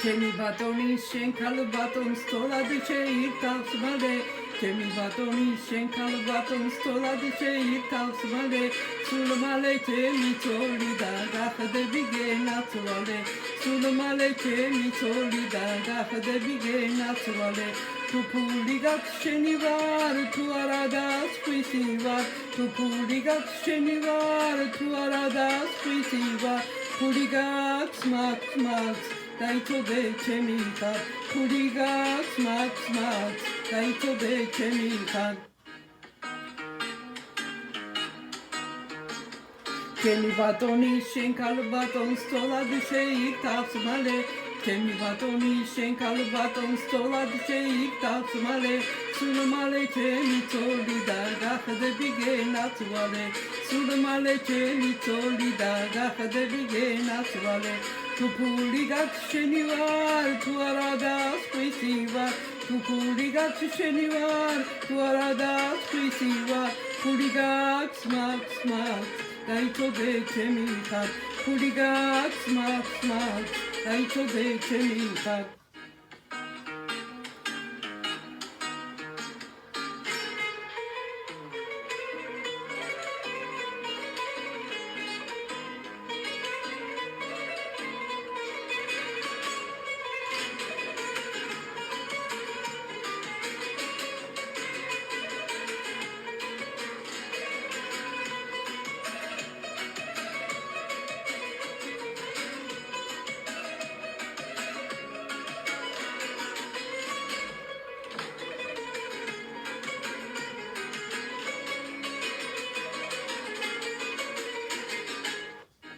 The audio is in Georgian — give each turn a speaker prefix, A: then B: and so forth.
A: ჩემი ბატონი შენ ქალბატონს თოლად შეირთავს მალე ჩემი ბატონი შენ ქალბატონს თოლად შეირთავს მალე სულ მალე ჩემი ცოლი და გახდები გენაცვალე სულ მალე ჩემი ცოლი და გახდები გენაცვალე თუ ფული გაქვს შენი ვარ თუ არა დასხვისი ვარ თუ ფული გაქვს შენი ვარ თუ არა დასხვისი ვარ ფული გაქვს მაქვს დაიცოდე ჩემი ხარ ფული გაქვს მაქვს დაიცოდე ჩემი ხარ ჩემი ბატონი შენ ქალბატონს თოლად შეირთავს მალე ჩემი ბატონი შენ ქალბატონს თოლად შეირთავს მალე სულ მალე ჩემი ცოლი და გახდები გენაცვალე სულ მალე ჩემი ცოლი და გახდები გენაცვალე თუ ფული გაქვს შენი ვარ თუ არა დასხვისი ვარ თუ ფული გაქვს შენი ვარ თუ არა დასხვისი ვარ ფული გაქვს მაქვს დაიცოდე ჩემი ხარ ფული გაქვს მაქვს დაიცოდე ჩემი ხარ